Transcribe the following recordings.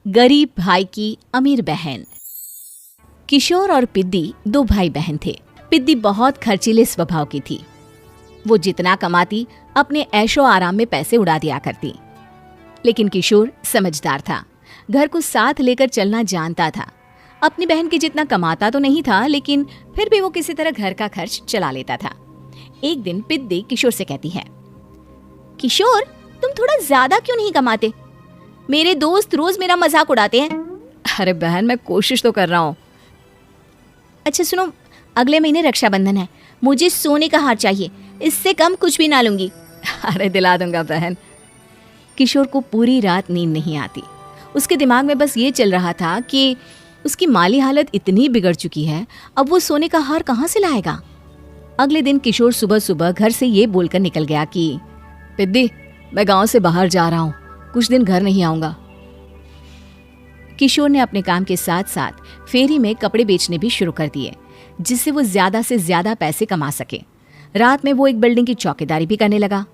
गरीब भाई की अमीर बहन। किशोर और पिद्दी दो भाई बहन थे। पिद्दी बहुत खर्चीले स्वभाव की थी। वो जितना कमाती अपने ऐशो आराम में पैसे उड़ा दिया करती। लेकिन किशोर समझदार था, घर को साथ लेकर चलना जानता था। अपनी बहन के जितना कमाता तो नहीं था, लेकिन फिर भी वो किसी तरह घर का खर्च चला लेता था। एक दिन पिद्दी किशोर से कहती है, किशोर तुम थोड़ा ज्यादा क्यों नहीं कमाते? मेरे दोस्त रोज मेरा मजाक उड़ाते हैं। अरे बहन, मैं कोशिश तो कर रहा हूँ। अच्छा सुनो, अगले महीने रक्षाबंधन है, मुझे सोने का हार चाहिए, इससे कम कुछ भी ना लूंगी। अरे दिला दूंगा बहन। किशोर को पूरी रात नींद नहीं आती। उसके दिमाग में बस ये चल रहा था कि उसकी माली हालत इतनी बिगड़ चुकी है, अब वो सोने का हार कहाँ से लाएगा। अगले दिन किशोर सुबह सुबह घर से ये बोलकर निकल गया कि पिद्दी, मैं गांव से बाहर जा रहा हूँ, कुछ दिन घर नहीं आऊंगा। किशोर ने अपने काम के साथ साथ फेरी में कपड़े बेचने भी शुरू कर दिए, जिससे वो ज्यादा से ज्यादा पैसे कमा सके। रात में वो एक बिल्डिंग की चौकीदारी भी करने लगा।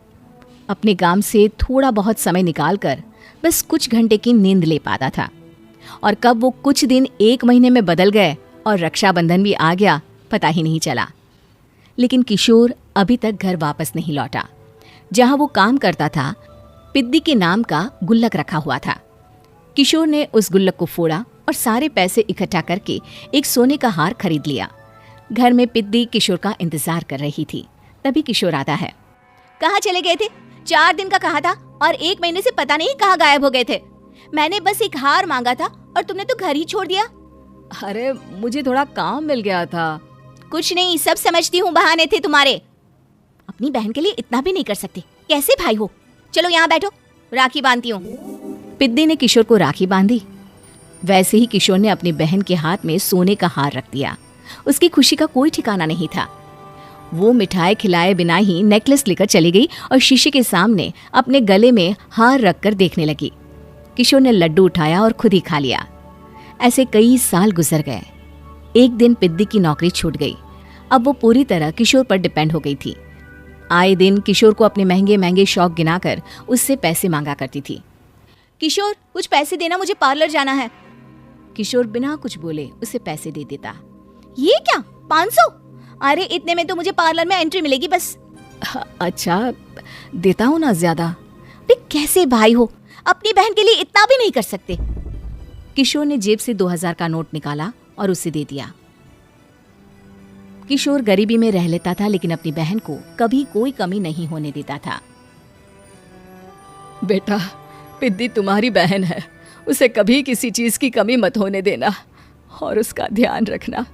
अपने काम से थोड़ा बहुत समय निकालकर बस कुछ घंटे की नींद ले पाता था। और कब वो कुछ दिन एक महीने में बदल गए और रक्षाबंधन भी आ गया, पता ही नहीं चला। लेकिन किशोर अभी तक घर वापस नहीं लौटा। जहां वो काम करता था, पिद्दी के नाम का गुल्लक रखा हुआ था। किशोर ने उस गुल्लक को फोड़ा और सारे पैसे इकट्ठा करके एक सोने का हार खरीद लिया। घर में पिद्दी किशोर का इंतजार कर रही थी। तभी किशोर आता है। कहाँ चले गए थे? 4 दिन का कहा था और 1 महीने से पता नहीं कहाँ गायब हो गए थे। मैंने बस एक हार मांगा था और तुमने तो घर ही छोड़ दिया। अरे मुझे थोड़ा काम मिल गया था। कुछ नहीं, सब समझती हूँ, बहाने थे तुम्हारे। अपनी बहन के लिए इतना भी नहीं कर सकते, कैसे भाई हो? चलो यहाँ बैठो, राखी बांधती हूँ। पिद्दी ने किशोर को राखी बांधी। वैसे ही किशोर ने अपनी बहन के हाथ में सोने का हार रख दिया। उसकी खुशी का कोई ठिकाना नहीं था। वो मिठाई खिलाए बिना ही नेकलेस लेकर चली गई और शीशे के सामने अपने गले में हार रखकर देखने लगी। किशोर ने लड्डू उठाया और खुद ही खा लिया। ऐसे कई साल गुजर गए। एक दिन पिद्दी की नौकरी छूट गई। अब वो पूरी तरह किशोर पर डिपेंड हो गई थी। आए दिन किशोर को अपने महंगे महंगे शौक गिनाकर उससे पैसे मांगा करती थी। किशोर कुछ पैसे देना, मुझे पार्लर जाना है। किशोर बिना कुछ बोले उसे पैसे दे देता। ये क्या, 500? अरे इतने में तो मुझे पार्लर में एंट्री मिलेगी बस। अच्छा देता हूँ ना ज्यादा। कैसे भाई हो, अपनी बहन के लिए इतना भी नहीं कर सकते। किशोर ने जेब से 2000 का नोट निकाला और उसे दे दिया। किशोर गरीबी में रह लेता था, लेकिन अपनी बहन को कभी कोई कमी नहीं होने देता था। बेटा, पिद्दी तुम्हारी बहन है, उसे कभी किसी चीज की कमी मत होने देना और उसका ध्यान रखना,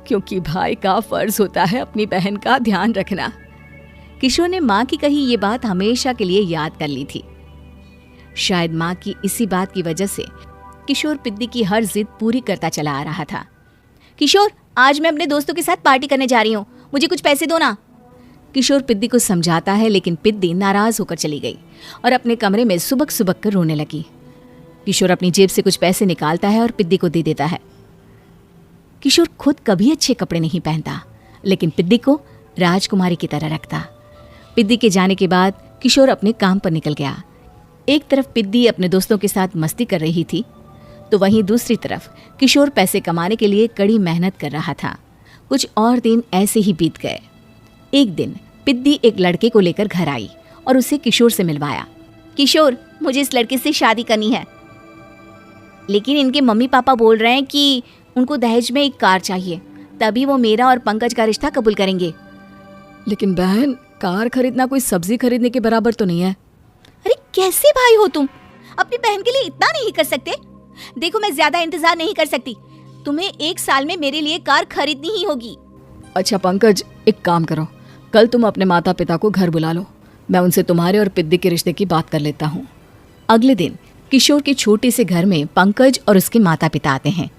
क्योंकि भाई का फर्ज होता है अपनी बहन का ध्यान रखना। किशोर ने माँ की कही ये बात हमेशा के लिए याद कर ली थी। शायद माँ की इसी बात की वजह से किशोर पिद्दी की हर जिद पूरी करता चला आ रहा था। किशोर, आज मैं अपने दोस्तों के साथ पार्टी करने जा रही हूँ, मुझे कुछ पैसे दो ना। किशोर पिद्दी को समझाता है, लेकिन पिद्दी नाराज होकर चली गई और अपने कमरे में सुबक सुबक कर रोने लगी। किशोर अपनी जेब से कुछ पैसे निकालता है और पिद्दी को दे देता है। किशोर खुद कभी अच्छे कपड़े नहीं पहनता, लेकिन पिद्दी को राजकुमारी की तरह रखता। पिद्दी के जाने के बाद किशोर अपने काम पर निकल गया। एक तरफ पिद्दी अपने दोस्तों के साथ मस्ती कर रही थी, तो वहीं दूसरी तरफ किशोर पैसे कमाने के लिए कड़ी मेहनत कर रहा था। कुछ और दिन ऐसे ही बीत गए। एक दिन पिद्दी एक लड़के को लेकर घर आई और उसे किशोर से मिलवाया। किशोर, मुझे इस लड़के से शादी करनी है, लेकिन इनके मम्मी पापा बोल रहे हैं कि उनको दहेज में एक कार चाहिए, तभी वो मेरा और पंकज का रिश्ता कबूल करेंगे। लेकिन बहन, कार खरीदना कोई सब्जी खरीदने के बराबर तो नहीं है। अरे कैसे भाई हो तुम, अपनी बहन के लिए इतना नहीं कर सकते? देखो, मैं ज्यादा इंतजार नहीं कर सकती, तुम्हें 1 साल में मेरे लिए कार खरीदनी ही होगी। अच्छा पंकज, एक काम करो, कल तुम अपने माता पिता को घर बुला लो, मैं उनसे तुम्हारे और पिद्दी के रिश्ते की बात कर लेता हूँ। अगले दिन किशोर के छोटे से घर में पंकज और उसके माता पिता आते हैं।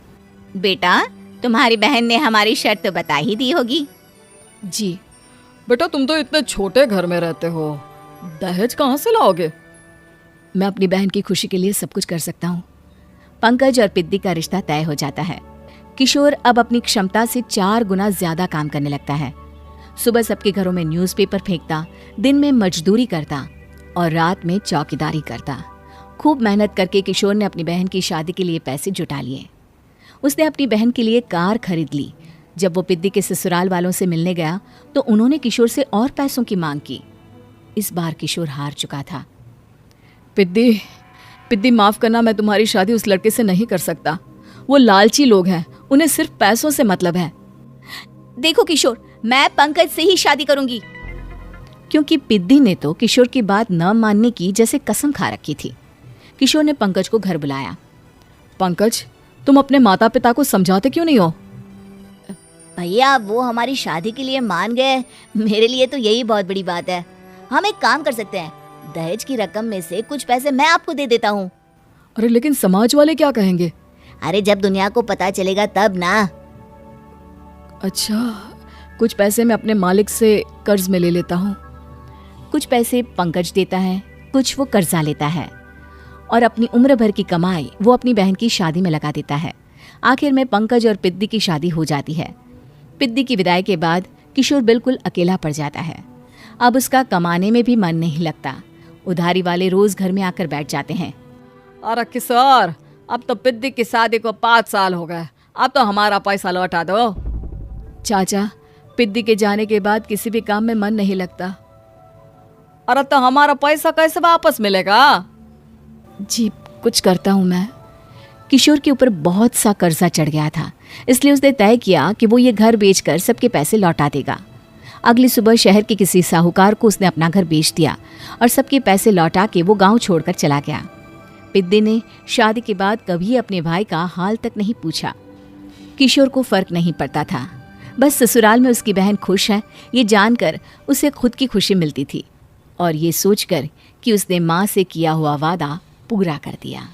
बेटा, तुम्हारी बहन ने हमारी शर्त बता ही दी होगी। जी बेटा, तुम तो इतने छोटे घर में रहते हो, दहेज कहाँ से लाओगे? मैं अपनी बहन की खुशी के लिए सब कुछ कर सकता हूँ। पंकज और पिद्दी का रिश्ता तय हो जाता है। किशोर अब अपनी क्षमता से 4 गुना ज्यादा काम करने लगता है। सुबह सबके घरों में न्यूज़पेपर फेंकता, दिन में मजदूरी करता और रात में चौकीदारी करता। खूब मेहनत करके किशोर ने अपनी बहन की शादी के लिए पैसे जुटा लिए। उसने अपनी बहन के लिए कार खरीद ली। जब वो पिद्दी के ससुराल वालों से मिलने गया तो उन्होंने किशोर से और पैसों की मांग की। इस बार किशोर हार चुका था। पिद्दी माफ करना, मैं तुम्हारी शादी उस लड़के से नहीं कर सकता। वो लालची लोग हैं, उन्हें सिर्फ पैसों से मतलब है। देखो किशोर, मैं पंकज से ही शादी करूंगी। क्योंकि पिद्दी ने तो किशोर की बात न मानने की जैसे कसम खा रखी थी। किशोर ने पंकज को घर बुलाया। पंकज, तुम अपने माता पिता को समझाते क्यों नहीं हो? भैया, वो हमारी शादी के लिए मान गए, मेरे लिए तो यही बहुत बड़ी बात है। हम एक काम कर सकते हैं, दहेज की रकम में से कुछ पैसे मैं आपको दे देता हूँ। अरे लेकिन समाज वाले क्या कहेंगे? अरे जब दुनिया को पता चलेगा तब ना। अच्छा, कुछ पैसे मैं अपने मालिक से कर्ज में ले लेता हूँ। कुछ पैसे पंकज देता है, कुछ वो कर्जा लेता है और अपनी उम्र भर की कमाई वो अपनी बहन की शादी में लगा देता है। आखिर में पंकज और पिद्दी की शादी हो जाती है। पिद्दी की विदाई के बाद किशोर बिल्कुल अकेला पड़ जाता है। अब उसका कमाने में भी मन नहीं लगता। उधारी वाले रोज घर में आकर बैठ जाते हैं। अरे किशोर, अब तो पिद्दी की शादी को 5 साल हो गए, अब तो हमारा पैसा लौटा दो। चाचा, पिद्दी के जाने के बाद किसी भी काम में मन नहीं लगता। अरे तो हमारा पैसा कैसे वापस मिलेगा? जी, कुछ करता हूँ मैं। किशोर के ऊपर बहुत सा कर्जा चढ़ गया था, इसलिए उसने तय किया कि वो ये घर बेचकर सबके पैसे लौटा देगा। अगली सुबह शहर के किसी साहूकार को उसने अपना घर बेच दिया और सबके पैसे लौटा के वो गांव छोड़कर चला गया। पिद्दी ने शादी के बाद कभी अपने भाई का हाल तक नहीं पूछा। किशोर को फर्क नहीं पड़ता था, बस ससुराल में उसकी बहन खुश है ये जानकर उसे खुद की खुशी मिलती थी और ये सोचकर कि उसने माँ से किया हुआ वादा पूरा कर दिया।